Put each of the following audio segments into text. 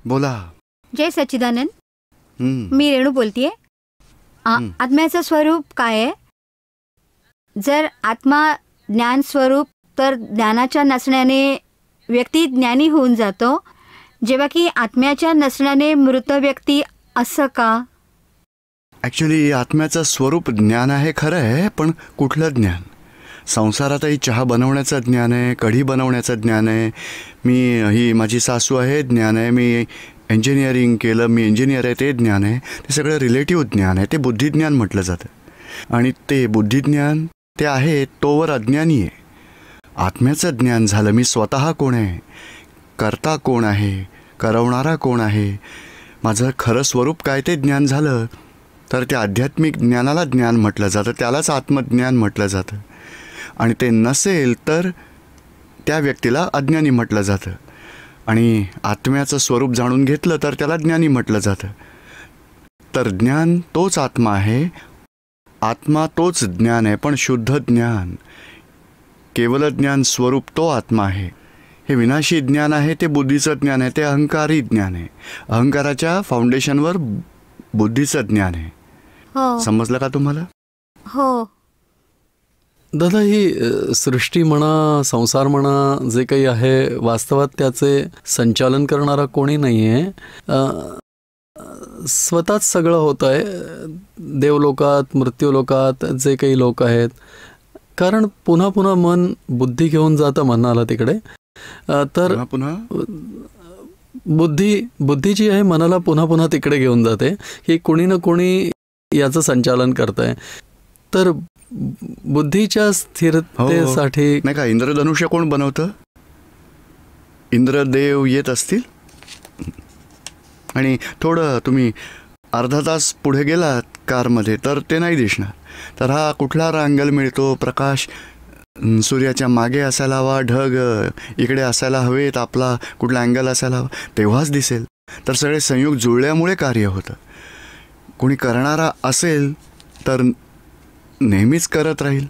बोला. जय सच्चिदानंद. हम्म. मी रेणू बोलतीये. आत्म्याचं स्वरूप काय आहे? जर आत्मा ज्ञान स्वरूप तर ज्ञानाच्या नसण्याने व्यक्ती ज्ञानी होऊन जातो, जेव्हा की आत्म्याच्या नसण्याने मृत व्यक्ती, असं का? ॲक्च्युली आत्म्याचं स्वरूप ज्ञान आहे खरं आहे, पण कुठलं ज्ञान? संसारातही चहा बनवण्याचं ज्ञान आहे, कढी बनवण्याचं ज्ञान आहे, ही माझी सासू आहे ज्ञान आहे, मी इंजिनिअरिंग केलं, मी इंजिनियर आहे ते ज्ञान आहे. ते सगळं रिलेटिव्ह ज्ञान आहे, ते बुद्धिज्ञान म्हटलं जातं. आणि ते बुद्धिज्ञान ते आहे तोवर अज्ञानी आहे. आत्म्याचं ज्ञान झालं, मी स्वतः कोण आहे, करता कोण आहे, करवणारा कोण आहे, माझं खरं स्वरूप काय ते ज्ञान झालं, तर त्या आध्यात्मिक ज्ञानाला ज्ञान म्हटलं जातं, त्यालाच आत्मज्ञान म्हटलं जातं. आणि ते नसेल तर त्या व्यक्तीला अज्ञानी म्हटलं जातं. आणि आत्म्याचं स्वरूप जाणून घेतलं तर त्याला ज्ञानी म्हटलं जातं. तर ज्ञान तोच आत्मा आहे, आत्मा तोच ज्ञान आहे, पण शुद्ध ज्ञान, केवल ज्ञान स्वरूप तो आत्मा आहे. हे विनाशी ज्ञान आहे ते बुद्धीचं ज्ञान आहे, ते अहंकारी ज्ञान आहे. अहंकाराच्या फाउंडेशनवर बुद्धीचं ज्ञान आहे. हो समजलं का तुम्हाला? हो. दादा, ही सृष्टी म्हणा, संसार म्हणा, जे काही आहे, वास्तवात त्याचे संचालन करणारा कोणी नाही आहे. स्वतःच सगळं होत आहे देवलोकात, मृत्यूलोकात जे काही लोक आहेत. कारण पुन्हा पुन्हा मन बुद्धी घेऊन जातं मनाला तिकडे. तर पुन्हा बुद्धी जी आहे मनाला पुन्हा पुन्हा तिकडे घेऊन जाते की कोणी ना कोणी याचं संचालन करत आहे. तर बुद्धीच्या स्थिरतेसाठी नाही का इंद्रधनुष्य कोण बनवतं? इंद्रदेव येत असतील. आणि थोडं तुम्ही अर्धा तास पुढे गेलात कारमध्ये तर ते नाही दिसणार. तर हा कुठला अँगल मिळतो? प्रकाश सूर्याच्या मागे असायला हवा, ढग इकडे असायला हवेत, आपला कुठला अँगल असायला हवा, तेव्हाच दिसेल. तर सगळे संयोग जुळल्यामुळे कार्य होतं. कोणी करणारा असेल तर नेहमीच करत राहील.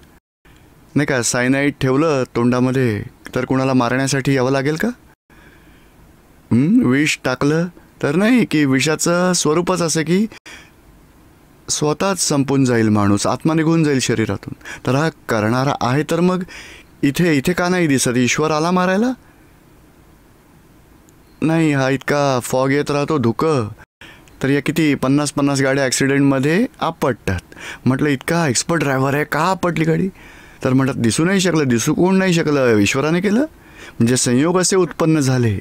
नाही का, सायनाईड ठेवलं तोंडामध्ये तर कुणाला मारण्यासाठी यावं लागेल का? विष टाकलं तर नाही, की विषाचं स्वरूपच असं की स्वतःच संपून जाईल माणूस, आत्मा निघून जाईल शरीरातून. तर हा करणारा आहे, तर मग इथे का नाही दिसत? ईश्वर आला मारायला? नाही, हा इतका फॉग येत राहतो, धुकं, तर या किती 50-50 गाड्या ॲक्सिडेंटमध्ये आपटतात. म्हटलं इतका एक्सपर्ट ड्रायव्हर आहे, का आपटली गाडी? तर म्हणतात दिसू नाही शकलं. दिसू कोण नाही शकलं? ईश्वराने केलं. म्हणजे संयोग असे उत्पन्न झाले.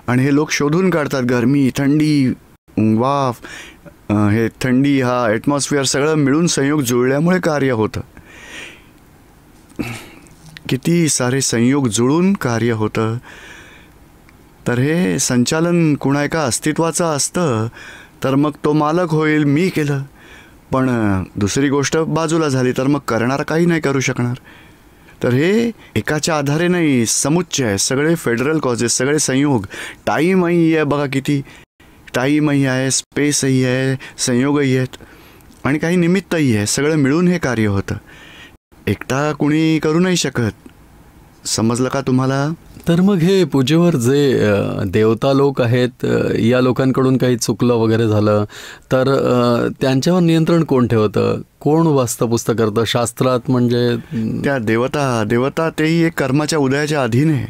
आणि हे लोक शोधून काढतात, गरमी, थंडी, वाफ, हे थंडी, हा ॲटमॉस्फिअर सगळं मिळून संयोग जुळल्यामुळे कार्य होतं. किती सारे संयोग जुळून कार्य होतं. तर हे संचालन कुणा एका अस्तित्वाचं असतं तर मग तो मालक होईल, मी केलं. पण दुसरी गोष्ट बाजूला झाली तर मग करणार काही नाही करू शकणार. तर हे एकाच्या आधारे नाही, समुच्चय आहे, सगळे फेडरल कॉजेस, सगळे संयोग. टाईमही आहे बघा, किती टाईमही आहे, स्पेसही आहे, संयोगही आहेत, आणि काही निमित्तही आहे. सगळं मिळून हे कार्य होतं. एकटा कुणी करू नाही शकत. समजलं का तुम्हाला? तर मग हे पूजेवर जे देवता लोक आहेत, या लोकांकडून काही चुकलं वगैरे झालं तर त्यांच्यावर नियंत्रण कोण ठेवतं? कोण वास्तपुस्त करतं शास्त्रात? म्हणजे त्या देवता तेही एक कर्माच्या उदयाच्या अधीन आहे.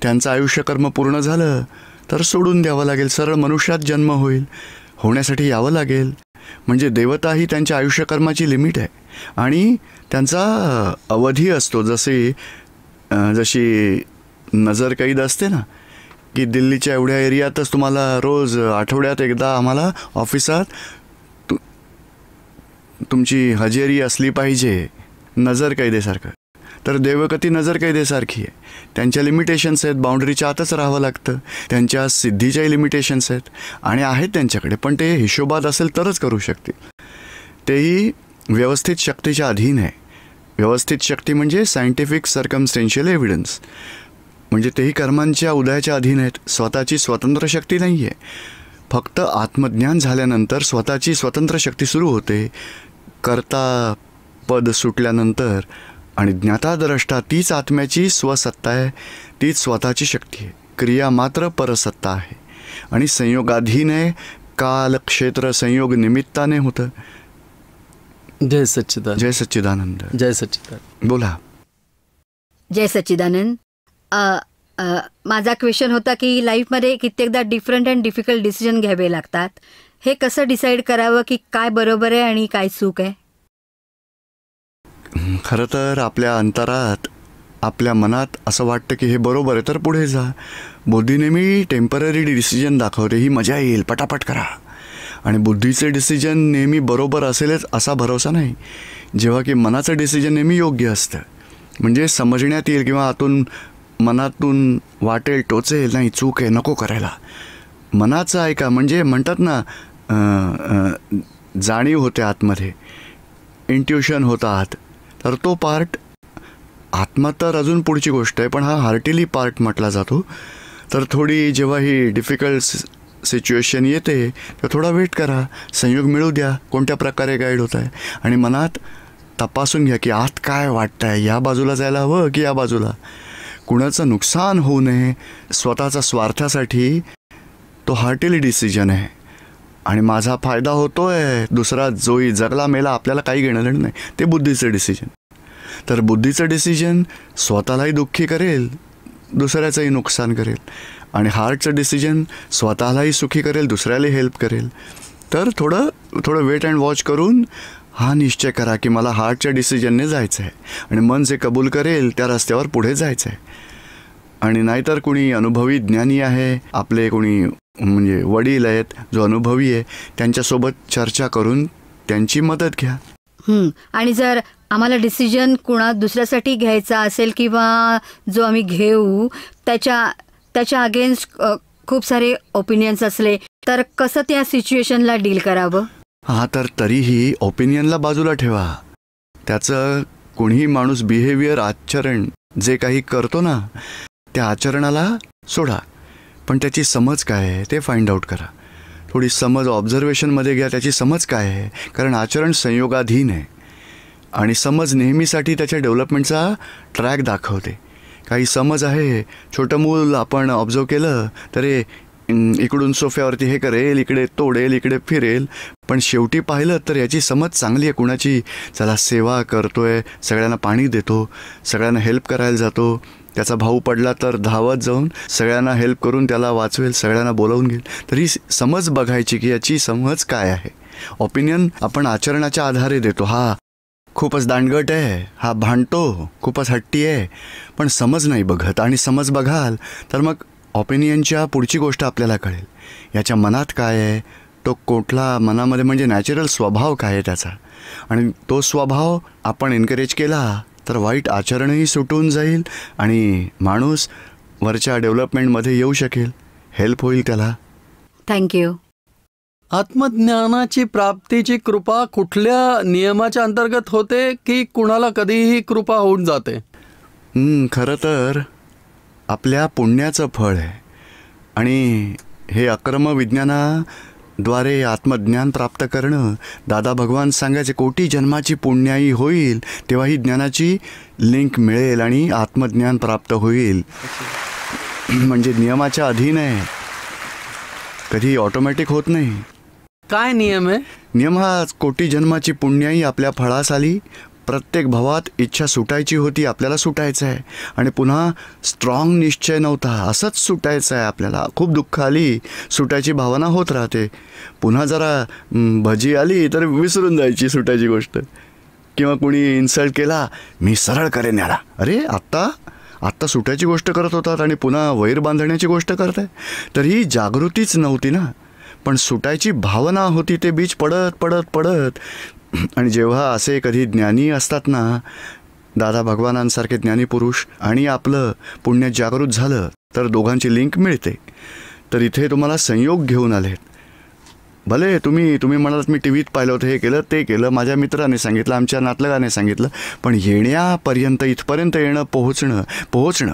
त्यांचं आयुष्य कर्म पूर्ण झालं तर सोडून द्यावं लागेल, सरळ मनुष्यात जन्म होईल, होण्यासाठी यावं लागेल. म्हणजे देवता ही त्यांच्या आयुष्यकर्माची लिमिट आहे आणि त्यांचा अवधी असतो. जशी नजर कैद असते ना, की दिल्लीच्या एवढ्या एरियातच तुम्हाला रोज आठवड्यात एकदा आम्हाला ऑफिसात तुमची हजेरी असली पाहिजे, नजर कैदेसारखं. तर देवगती नजर कैदेसारखी आहे. त्यांच्या लिमिटेशन्स आहेत, बाउंड्रीच्या आतच राहावं लागतं. त्यांच्या सिद्धीच्याही लिमिटेशन्स आहेत आणि आहेत त्यांच्याकडे, पण ते हिशोबात असेल तरच करू शकतील. तेही व्यवस्थित शक्तीच्या अधीन आहे. व्यवस्थित शक्ती म्हणजे सायंटिफिक सर्कमस्टेन्शियल एव्हिडन्स. म्हणजे तेही कर्मांच्या उदयाच्या अधीन आहेत. स्वतःची स्वतंत्र शक्ती नाही आहे. फक्त आत्मज्ञान झाल्यानंतर स्वतःची स्वतंत्र शक्ती सुरू होते. कर्ता पद सुटल्यानंतर आणि ज्ञाताद्रष्टा तीच आत्म्याची स्वसत्ता आहे, तीच स्वतःची शक्ती आहे. क्रिया मात्र परसत्ता आहे. आणि संयोगाधीन आहे, काल क्षेत्र संयोग निमित्ताने होतं. जय सच्चिदानंद. जय सच्चिदानंद. जय सच्चिदानंद. बोला. जय सच्चिदानंद. माझा क्वेश्चन होता की लाईफमध्ये कित्येकदा डिफरंट अँड डिफिकल्ट डिसिजन घ्यावे लागतात. हे कसं डिसाईड करावं की काय बरोबर आहे आणि काय चूक आहे? खरं तर आपल्या अंतरात, आपल्या मनात असं वाटतं की हे बरोबर आहे तर पुढे जा. बुद्धी नेहमी टेम्पररी डिसिजन दाखवते, ही मजा येईल पटापट करा. आणि बुद्धीचे डिसिजन नेहमी बरोबर असेलच असा भरोसा नाही. जेव्हा की मनाचं डिसिजन नेहमी योग्य असतं, म्हणजे समजण्यात येईल किंवा आतून मनातून वाटेल, टोचेल, नाही चूक आहे नको करायला. मनाचं ऐका, म्हणजे म्हणतात ना जाणीव होते आतमध्ये, इंट्युशन होतं आत. तर तो पार्ट, आत्मा तर अजून पुढची गोष्ट आहे, पण हा हार्टिली पार्ट म्हटला जातो. तर थोडी जेव्हा ही डिफिकल्ट सिच्युएशन येते तर थोडा वेट करा, संयोग मिळू द्या, कोणत्या प्रकारे गाईड होत आहे. आणि मनात तपासून घ्या की आत काय वाटतं आहे, या बाजूला जायला हवं की या बाजूला. कुणाचं नुकसान होऊ नये, स्वतःचा स्वार्थासाठी तो हार्टिली डिसिजन आहे. आणि माझा फायदा होतो आहे, दुसरा जोई जगला मेला आपल्याला काही घेणं देणं नाही, ते बुद्धीचं डिसिजन. तर बुद्धीचं डिसिजन स्वतःलाही दुःखी करेल, दुसऱ्याचंही नुकसान करेल. आणि हार्टचं डिसिजन स्वतःलाही सुखी करेल, दुसऱ्यालाही हेल्प करेल. तर थोडं वेट अँड वॉच करून हा निश्चय करा की मला हार्टच्या डिसिजनने जायचं आहे, आणि मन जे कबूल करेल त्या रस्त्यावर पुढे जायचं आहे. आणि नाहीतर कुणी अनुभवी ज्ञानी आहे, आपले कोणी म्हणजे वडील आहेत जो अनुभवी आहे, त्यांच्यासोबत चर्चा करून त्यांची मदत घ्या. आणि जर आम्हाला डिसिजन कुणा दुसऱ्यासाठी घ्यायचा असेल किंवा जो आम्ही घेऊ त्याच्या अगेन्स्ट खूप सारे ओपिनियन्स असले तर कसं त्या सिच्युएशनला डील करावं? हा, तर तरीही ओपिनियनला बाजूला ठेवा. त्याचं कोणीही माणूस बिहेवियर, आचरण जे काही करतो ना, त्या आचरणाला सोडा, पण त्याची समज काय आहे ते फाइंड आउट करा. थोडी समज ऑब्झर्वेशनमध्ये घ्या, त्याची समज काय आहे, कारण आचरण संयोगाधीन आहे आणि समज नेहमीसाठी त्याच्या डेव्हलपमेंटचा ट्रॅक दाखवते. काही समज आहे, छोटं मूल आपण ऑब्झर्व केलं तर इकडून सोफ्यावरती हे करेल, इकडे तोडेल, इकडे फिरेल, पण शेवटी पाहिलं तर याची समज चांगली आहे. कुणाची चला सेवा करतोय, सगळ्यांना पाणी देतो, सगळ्यांना हेल्प करायला जातो, त्याचा भाऊ पडला तर धावत जाऊन सगळ्यांना हेल्प करून त्याला वाचवेल, सगळ्यांना बोलावून घेईल. तर ही समज बघायची की याची समज काय आहे. ओपिनियन आपण आचरणाच्या आधारे देतो. हा खूपच दांडगट आहे, हा भांडतो, खूपच हट्टी आहे, पण समज नाही बघत. आणि समज बघाल तर मग ओपिनियनच्या पुढची गोष्ट आपल्याला कळेल, याच्या मनात काय आहे, तो कुठला मनामध्ये म्हणजे नॅचरल स्वभाव काय आहे त्याचा. आणि तो स्वभाव आपण एनकरेज केला तर वाईट आचरणही सुटून जाईल आणि माणूस वरच्या डेव्हलपमेंटमध्ये येऊ शकेल, हेल्प होईल त्याला. थँक्यू. आत्मज्ञानाची प्राप्तीची कृपा कुठल्या नियमाच्या अंतर्गत होते की कुणाला कधीही कृपा होऊन जाते? खरं तर आपल्या पुण्याचं फळ आहे. आणि हे अक्रम विज्ञानाद्वारे आत्मज्ञान प्राप्त करणं, दादा भगवान सांगायचे कोटी जन्माची पुण्याई होईल तेव्हा ही ज्ञानाची लिंक मिळेल आणि आत्मज्ञान प्राप्त होईल. म्हणजे नियमाच्या अधीन आहे, कधी ऑटोमॅटिक होत नाही. काय नियम आहे? नियम हा कोटी जन्माची पुण्याई आपल्या फळास आली. प्रत्येक भावात इच्छा सुटायची होती, आपल्याला सुटायचं आहे. आणि पुन्हा स्ट्रॉंग निश्चय नव्हता, असंच सुटायचं आहे आपल्याला. खूप दुःख आली, सुटायची भावना होत राहते. पुन्हा जरा भजी आली तर विसरून जायची सुटायची गोष्ट. किंवा कुणी इन्सल्ट केला, मी सरळ करेन याला. अरे आत्ता सुटायची गोष्ट करत होतात आणि पुन्हा वैर बांधण्याची गोष्ट करताय. तर ही जागृतीच नव्हती ना, पण सुटायची भावना होती. ते बीज पडत पडत पडत. आणि जेव्हा असे कधी ज्ञानी असतात ना, दादा भगवानांसारखे ज्ञानी पुरुष, आणि आपलं पुण्य जागृत झालं तर दोघांची लिंक मिळते. तर इथे तुम्हाला संयोग घेऊन आलेत. भले तुम्ही म्हणालात मी टी व्हीत पाहिलं होतं, हे केलं ते केलं, माझ्या मित्राने सांगितलं, आमच्या नातलगाने सांगितलं, पण येण्यापर्यंत इथपर्यंत येणं, पोहोचणं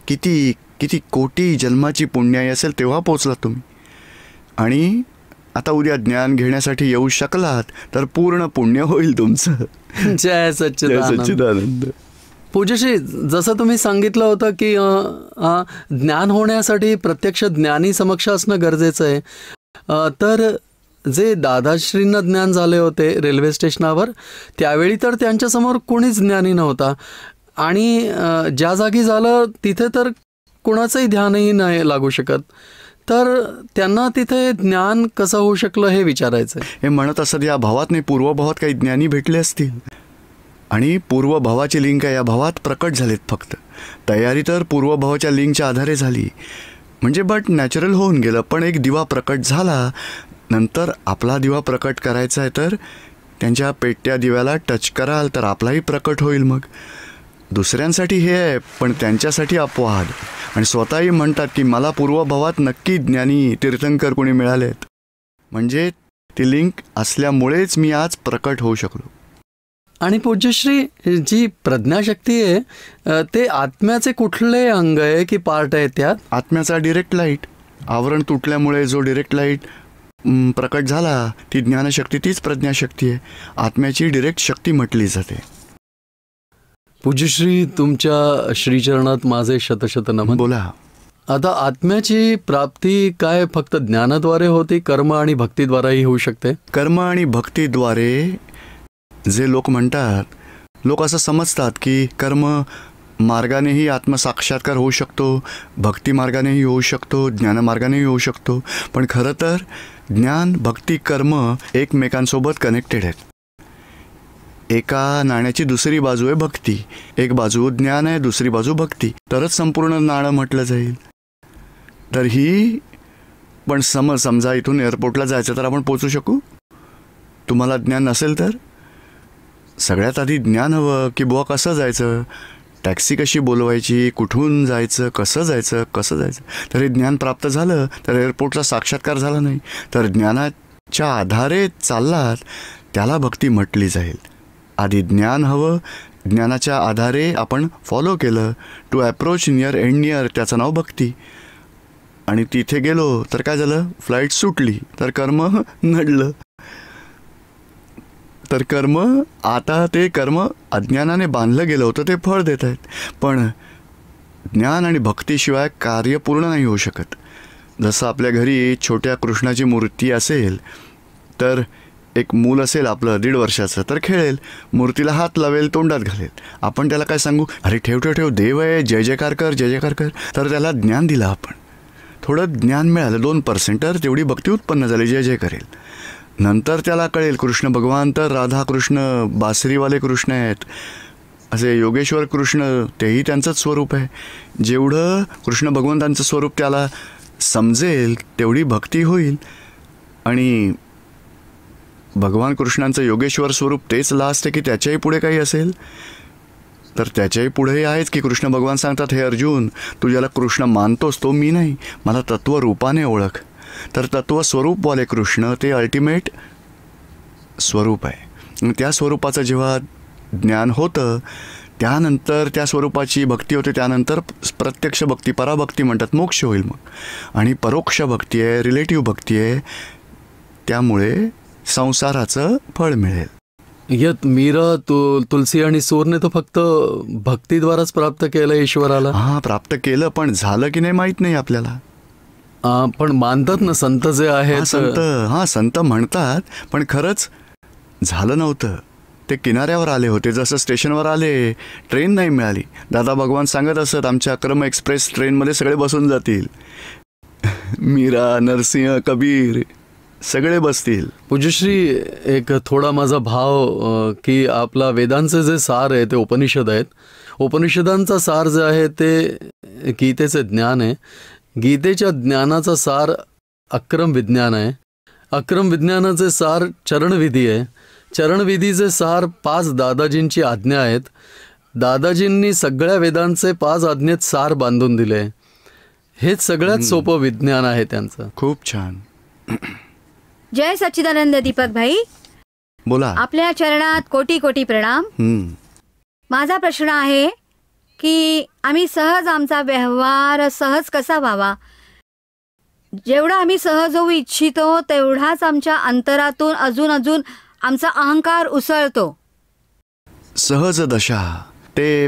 किती कोटी जन्माची पुण्याई असेल तेव्हा पोहोचलात तुम्ही. आणि आता उद्या ज्ञान घेण्यासाठी येऊ शकलात तर पूर्ण पुण्य होईल तुमचं. जय सच्चिदानंद. पूज्यश्री, जसं तुम्ही सांगितलं होतं की ज्ञान होण्यासाठी प्रत्यक्ष ज्ञानी समक्ष असणं गरजेचं आहे, तर जे दादाश्रींना ज्ञान झाले होते रेल्वे स्टेशनावर, त्यावेळी तर त्यांच्यासमोर कोणीच ज्ञानी नव्हता आणि ज्या जागी झालं तिथे तर कोणाचंही ध्यानही नाही लागू शकत. तर त्यांना तिथे ज्ञान कसं होऊ शकलं हे विचारायचं. हे म्हणत असत या भावात नाही, पूर्वभावात काही ज्ञानी भेटले असतील आणि पूर्वभावाची लिंक या भावात प्रकट झालेत. फक्त तयारी तर पूर्वभावाच्या लिंकच्या आधारे झाली, म्हणजे बट नॅचरल होऊन गेलं. पण एक दिवा प्रकट झाला, नंतर आपला दिवा प्रकट करायचा आहे तर त्यांच्या पेटत्या दिव्याला टच कराल तर आपलाही प्रकट होईल. मग दुसऱ्यांसाठी हे आहे, पण त्यांच्यासाठी अपवाद. आणि स्वतःही म्हणतात की मला पूर्वभावात नक्की ज्ञानी तीर्थंकर कोणी मिळालेत, म्हणजे ती लिंक असल्यामुळेच मी आज प्रकट होऊ शकलो. आणि पूज्यश्री, जी प्रज्ञाशक्ती आहे ते आत्म्याचे कुठले अंग आहे की पार्ट आहे त्यात? आत्म्याचा डिरेक्ट लाईट, आवरण तुटल्यामुळे जो डिरेक्ट लाईट प्रकट झाला ती ज्ञानशक्ती, तीच प्रज्ञाशक्ती आहे. आत्म्याची डिरेक्ट शक्ती म्हटली जाते. पूज्यश्री, तुमच्या श्रीचरणात माझे शतशत नमन. बोला. आता आत्म्याची प्राप्ती काय फक्त ज्ञानाद्वारे होती, कर्म आणि भक्तीद्वारेही होऊ शकते? कर्म आणि भक्तीद्वारे जे लोक म्हणतात, लोक असं समजतात की कर्म मार्गानेही आत्मसाक्षात्कार होऊ शकतो, भक्ती मार्गानेही होऊ शकतो, ज्ञानमार्गानेही होऊ शकतो. पण खरं तर ज्ञान, भक्ती, कर्म एकमेकांसोबत कनेक्टेड आहेत. एका नाण्याची दुसरी बाजू आहे भक्ती, एक बाजू ज्ञान आहे, दुसरी बाजू भक्ती, तरच संपूर्ण नाणं म्हटलं जाईल. तर ही पण समजा इथून एअरपोर्टला जायचं तर आपण पोचू शकू. तुम्हाला ज्ञान नसेल तर सगळ्यात आधी ज्ञान हवं की बुवा कसं जायचं, टॅक्सी कशी बोलवायची, कुठून जायचं, कसं जायचं. तर हे ज्ञान प्राप्त झालं तर एअरपोर्टचा साक्षात्कार झाला नाही. तर ज्ञानाच्या आधारे चाललात त्याला भक्ती म्हटली जाईल. आधी ज्ञान हवं, ज्ञानाच्या आधारे आपण फॉलो केलं, to approach near and near, त्याचं नाव भक्ती. आणि तिथे गेलो तर काय झालं, फ्लाईट सुटली तर कर्म नडलं. तर कर्म, आता ते कर्म अज्ञानाने बांधलं गेलं होतं ते फळ देत आहेत. पण ज्ञान आणि भक्तीशिवाय कार्य पूर्ण नाही होऊ शकत. जसं आपल्या घरी छोट्या कृष्णाची मूर्ती असेल तर एक मूल असेल आपलं 1.5 वर्षाचं, तर खेळेल, मूर्तीला हात लावेल, तोंडात घालेल. आपण त्याला काय सांगू, अरे ठेव ठेव ठेव, देव आहे, जय जयकार कर, जय जयकार कर. तर त्याला ज्ञान दिलं आपण, थोडं ज्ञान मिळालं 2%, तर तेवढी भक्ती उत्पन्न झाली, जय जय करेल. नंतर त्याला कळेल कृष्ण भगवान तर राधा कृष्ण बासरीवाले कृष्ण आहेत, असे योगेश्वर कृष्ण तेही त्यांचंच स्वरूप आहे. जेवढं कृष्ण भगवंतांचं स्वरूप त्याला समजेल तेवढी भक्ती होईल. आणि भगवान कृष्णांचं योगेश्वर स्वरूप तेच लास्ट आहे की त्याच्याही पुढे काही असेल, तर त्याच्याही पुढेही आहेच की कृष्ण भगवान सांगतात, हे अर्जुन, तू ज्याला कृष्ण मानतोस तो मी नाही, मला तत्वरूपाने ओळख. तर तत्व स्वरूपवाले कृष्ण ते अल्टिमेट स्वरूप आहे. त्या स्वरूपाचं जेव्हा ज्ञान होतं त्यानंतर त्या स्वरूपाची भक्ती होते, त्यानंतर प्रत्यक्ष भक्ती, पराभक्ती म्हणतात, मोक्ष होईल मग. आणि परोक्ष भक्ती आहे, रिलेटिव्ह भक्ती आहे, त्यामुळे संसाराचं फळ मिळेल. यत मीरा, तुलसी आणि सूरने तो फक्त भक्तीद्वाराच प्राप्त केलं ईश्वराला. हां, प्राप्त केलं, पण झालं की नाही माहीत नाही आपल्याला. पण मानतात ना संत जे आहेत, संत म्हणतात, पण खरंच झालं नव्हतं. ते किनाऱ्यावर आले होते, जसं स्टेशनवर आले, ट्रेन नाही मिळाली. दादा भगवान सांगत असत, आमच्या अक्रम एक्सप्रेस ट्रेनमध्ये सगळे बसून जातील, मीरा, नरसिंह, कबीर सगळे बसतील. पूज्यश्री, एक थोडा माझा भाव की आपला वेदांचे जे सार आहे ते उपनिषद आहेत. उपनिषदांचा सार जे आहे ते गीतेचे ज्ञान आहे. गीतेच्या ज्ञानाचा सार अक्रम विज्ञान आहे. अक्रम विज्ञानाचे सार चरणविधी आहे. चरणविधीचे सार 5 दादाजींची आज्ञा आहेत. दादाजींनी सगळ्या वेदांचे 5 आज्ञेत सार बांधून दिले. हेच सगळ्यात सोपं विज्ञान आहे त्यांचं. खूप छान. जय सच्चिदानंद दीपक भाई. बोला. आपल्या चरणात कोटी कोटी प्रणाम. माझा प्रश्न आहे की आम्ही सहज, आमचा व्यवहार सहज कसा व्हावा? जेवढा आम्ही सहज होऊ इच्छितो तेवढाच आमच्या अंतरातून अजून आमचा अहंकार उसळतो. सहज दशा ते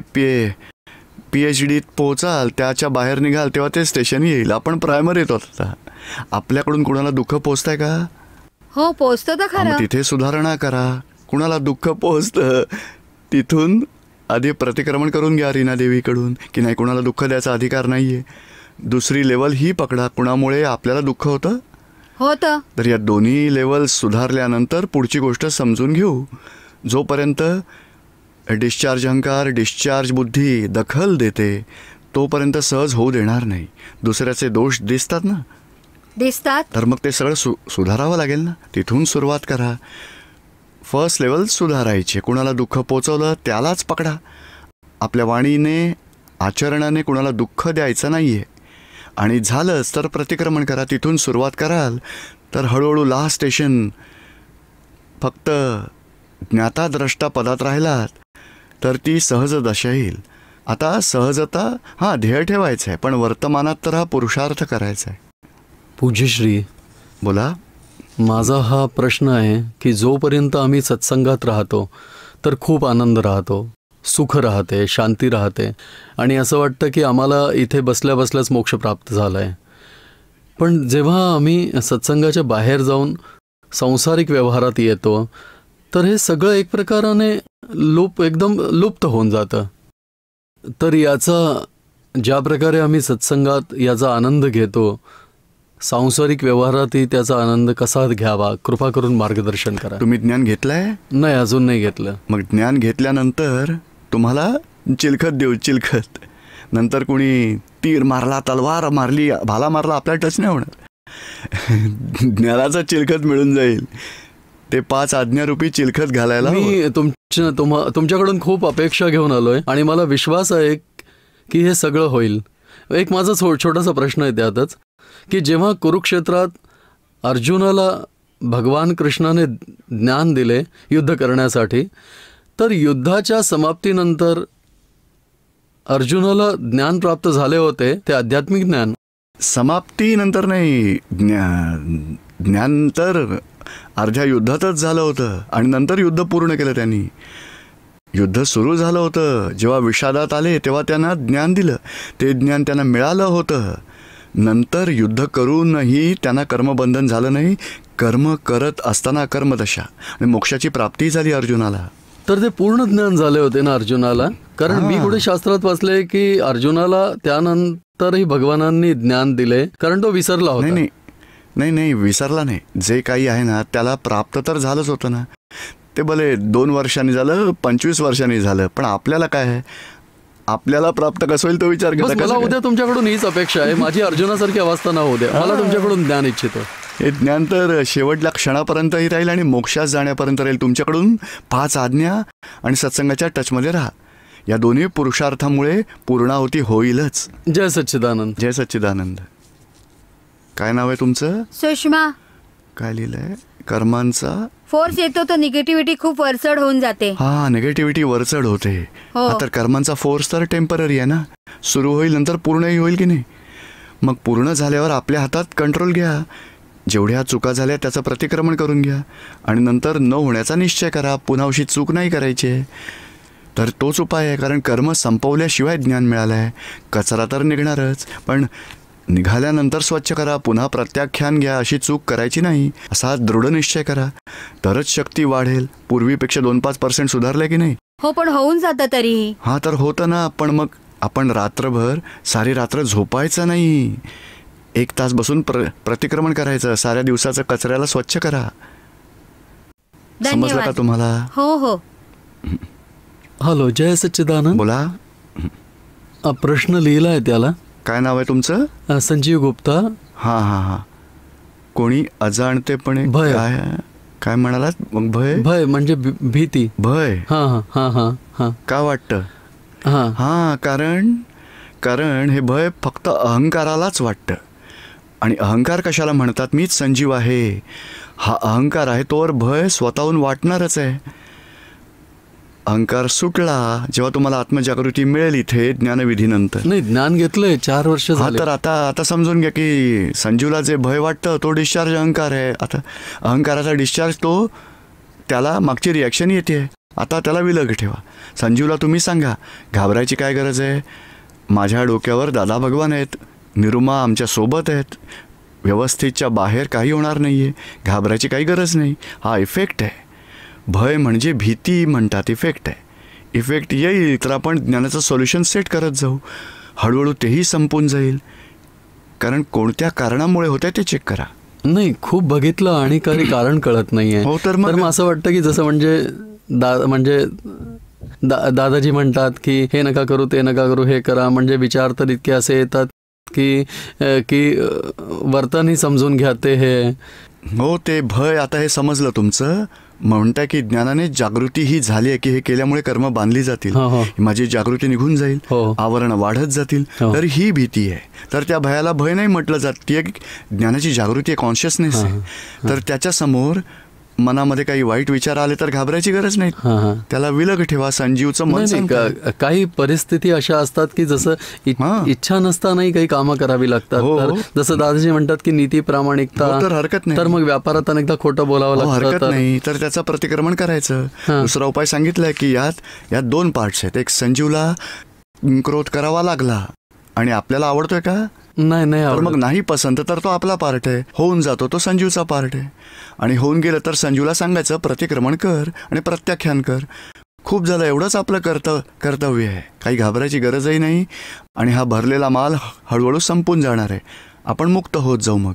PhDत पोहोचाल, त्याच्या बाहेर निघाल तेव्हा ते स्टेशन येईल. आपण प्रायमरीत होत आता. आपल्याकडून कुणाला दुःख पोचतंय का? हो, पोचतं तर मग खरं. तिथे सुधारणा करा. कुणाला दुःख पोचतं तिथून आधी प्रतिक्रमण करून घ्या रीना देवीकडून की नाही, कुणाला दुःख द्यायचा अधिकार नाहीये. दुसरी लेवल ही पकडा, कुणामुळे आपल्याला दुःख होतं. तर या दोन्ही लेवल सुधारल्यानंतर पुढची गोष्ट समजून घेऊ. जोपर्यंत डिस्चार्ज अहंकार, डिस्चार्ज बुद्धी दखल देते तोपर्यंत सहज होऊ देणार नाही. दुसऱ्याचे दोष दिसतात ना, तर मग ते सगळं सुधारावं लागेल ना. तिथून सुरुवात करा. फर्स्ट लेवल सुधारायचे. कुणाला दुःख पोचवलं त्यालाच पकडा. आपल्या वाणीने, आचरणाने कुणाला दुःख द्यायचं नाही आहे. आणि झालंच तर प्रतिक्रमण करा. तिथून सुरुवात कराल तर हळूहळू लास्ट स्टेशन फक्त ज्ञाता-द्रष्टा पदात राहिलात तर ती सहज दशा येईल. आता सहजता, ध्येय ठेवायचं आहे, पण वर्तमानात तर हा पुरुषार्थ करायचा आहे. पूज्यश्री, बोला. माझा हा प्रश्न आहे की जोपर्यंत आम्ही सत्संगात राहतो तर खूप आनंद राहतो, सुख राहते, शांती राहते आणि असं वाटतं की आम्हाला इथे बसल्या बसल्याच मोक्ष प्राप्त झाला आहे. पण जेव्हा आम्ही सत्संगाच्या बाहेर जाऊन सांसारिक व्यवहारात येतो तर हे सगळं एक प्रकाराने एकदम लुप्त होऊन जातं. तर याचा, ज्या प्रकारे आम्ही सत्संगात याचा आनंद घेतो, सांसारिक व्यवहारातही त्याचा आनंद कसा घ्यावा, कृपा करून मार्गदर्शन करा. तुम्ही ज्ञान घेतलंय? नाही, अजून नाही घेतलं. मग ज्ञान घेतल्यानंतर तुम्हाला चिलखत देऊ, चिलखत. नंतर कोणी तीर मारला, तलवार मारली, भाला मारला, आपल्याला टच नाही होणार. ज्ञानाचा चिलखत मिळून जाईल. ते 5 आज्ञारूपी चिलखत घालायला मी तुमच्याकडून खूप अपेक्षा घेऊन आलोय आणि मला विश्वास आहे की हे सगळं होईल. एक माझा छोटासा प्रश्न आहे त्यातच, की जेव्हा कुरुक्षेत्रात अर्जुनाला भगवान कृष्णाने ज्ञान दिले युद्ध करण्यासाठी, तर युद्धाच्या समाप्तीनंतर अर्जुनाला ज्ञान प्राप्त झाले होते, ते आध्यात्मिक ज्ञान. समाप्तीनंतर नाही, ज्ञान तर अर्ध्या युद्धातच झालं होतं आणि नंतर युद्ध पूर्ण केलं त्यांनी. युद्ध सुरू झालं होतं, जेव्हा विषादात आले तेव्हा त्यांना ज्ञान दिलं. ते ज्ञान त्यांना मिळालं होतं. नंतर युद्ध करूनही त्यांना कर्मबंधन झालं नाही. कर्म करत असताना कर्मदशा आणि मोक्षाची प्राप्ती झाली अर्जुनाला. तर ते पूर्ण ज्ञान झाले होते ना अर्जुनाला. कारण मी कुठे शास्त्रात वाचले की अर्जुनाला त्यानंतरही भगवानांनी ज्ञान दिले, कारण तो विसरला होता. नाही, विसरला नाही. जे काही आहे ना त्याला प्राप्त तर झालंच होतं ना. ते भले 2 वर्षांनी झालं, 25 वर्षांनी झालं, पण आपल्याला काय आहे, आपल्याला प्राप्त कसं होईल तो विचार केला. मला उद्या तुमच्याकडून हीच अपेक्षा आहे. माझी अर्जुनासारखी अवस्था न होऊ द्या. मला तुमच्याकडून ज्ञान इच्छितो. हे ज्ञान तर शेवटल्या क्षणापर्यंतही राहील आणि मोक्षात जाण्यापर्यंत राहील. तुमच्याकडून 5 आज्ञा आणि सत्संगाच्या टचमध्ये राहा. या दोन्ही पुरुषार्थामुळे पूर्णाहुती होईलच. जय सच्चिदानंद. जय सच्चिदानंद. काय नाव आहे तुमचं? सुषमा. काय लिहिलंय? कर्मांचा फोर्स येतो तर निगेटिव्हिटी खूप वरचढ होऊन जाते. निगेटिव्हिटी वरचढ होते. तर कर्मांचा फोर्स तर टेम्पररी आहे ना, सुरू होईल नंतर पूर्णही होईल की नाही. मग पूर्ण झाल्यावर आपल्या हातात कंट्रोल घ्या. जेवढ्या चुका झाल्या त्याचं प्रतिक्रमण करून घ्या आणि नंतर न होण्याचा निश्चय करा. पुन्हा अशी चूक नाही करायची. तर तोच उपाय आहे. कारण कर्म संपवल्याशिवाय ज्ञान मिळालं आहे. कचरा तर निघणारच, पण निघाल्यानंतर स्वच्छ करा, पुन्हा प्रत्याख्यान घ्या. अशी चूक करायची नाही असा दृढ निश्चय करा, तरच शक्ती वाढेल. पूर्वीपेक्षा 2-5% सुधारले की नाही? हो, पण होऊन जातं तरी. तर होतं ना. पण मग आपण रात्रभर, सारी रात्र झोपायचं नाही. 1 तास बसून प्रतिक्रमण करायचं. साऱ्या दिवसाचं कचऱ्याला स्वच्छ करा. समजलं का तुम्हाला? हो. हॅलो, जय सच्चिदानंद. बोला. प्रश्न लिहिलाय त्याला. काय नाव आहे तुमचं? संजीव गुप्ता. हा. कोणी अजाणतेपणे भय. काय म्हणालात? मग भय म्हणजे भीती. भय. हा. का वाटतं? कारण हे भय फक्त अहंकारालाच वाटतं. आणि अहंकार कशाला म्हणतात? मीच संजीव आहे, हा अहंकार आहे, तोवर भय स्वतःहून वाटणारच आहे. अहंकार सुटला जेव्हा तुम्हाला आत्मजागृती मिळेल इथे ज्ञानविधीनंतर. नाही, ज्ञान घेतलंय 4 वर्ष झाले. तर आता समजून घ्या की संजीवला जे भय वाटतं तो डिस्चार्ज अहंकार आहे. आता अहंकाराचा डिस्चार्ज, तो त्याला मागची रिॲक्शन येते. आता त्याला विलग ठेवा. संजीवला तुम्ही सांगा, घाबरायची काय गरज आहे, माझ्या डोक्यावर दादा भगवान आहेत, निरुमा आमच्या सोबत आहेत, व्यवस्थेच्या बाहेर काही होणार नाही आहे, घाबरायची काही गरज नाही. हा इफेक्ट आहे. भय म्हणजे भीती म्हणतात, इफेक्ट आहे. इफेक्ट येईल तर आपण ज्ञानाचं सोल्युशन सेट करत जाऊ, हळूहळू तेही संपून जाईल. कारण कोणत्या कारणामुळे होतंय ते चेक करा. नाही, खूप बघितलं आणि काही कारण कळत नाहीये. हो, तर मग असं वाटतं की जसं म्हणजे दादाजी म्हणतात की हे नका करू, ते नका करू, हे करा. म्हणजे विचार तर इतके असे येतात की वर्तनही समजून घ्या ते हे. हो, ते भय. आता हे समजलं तुमचं. म्हणताय की ज्ञानाने जागृती ही झाली आहे की हे केल्यामुळे कर्म बांधली जातील, माझी जागृती निघून जाईल, आवरण वाढत जातील. तर ही भीती आहे. तर त्या भयाला भय नाही म्हटलं जात, ती एक ज्ञानाची जागृती आहे, कॉन्शियसनेस आहे. तर त्याच्या समोर मनामध्ये काही वाईट विचार आले तर घाबरायची गरज नाही, त्याला विलग ठेवा. संजीवचं मन सांगतं. काही परिस्थिती अशा असतात की जसं इच्छा नसतानाही काही कामं करावी लागतात. जसं दादाजी म्हणतात की नीती प्रामाणिकता, तर हरकत नाही. तर मग व्यापारात अनेकदा खोटं बोलावं लागतं, हरकत नाही. तर त्याचं प्रतिक्रमण करायचं. दुसरा उपाय सांगितलाय की यात 2 पार्ट्स आहेत. एक, संजीवला क्रोध करावा लागला आणि आपल्याला आवडतोय का? नाही. तर मग नाही पसंत तर तो आपला पार्ट आहे, होऊन जातो तो संजीवचा पार्ट आहे. आणि होऊन गेलं तर संजीवला सांगायचं प्रतिक्रमण कर आणि प्रत्याख्यान कर. खूप झालं, एवढंच आपलं कर्तव्य आहे. काही घाबरायची गरजही नाही. आणि हा भरलेला माल हळूहळू संपून जाणार आहे. आपण मुक्त होत जाऊ. मग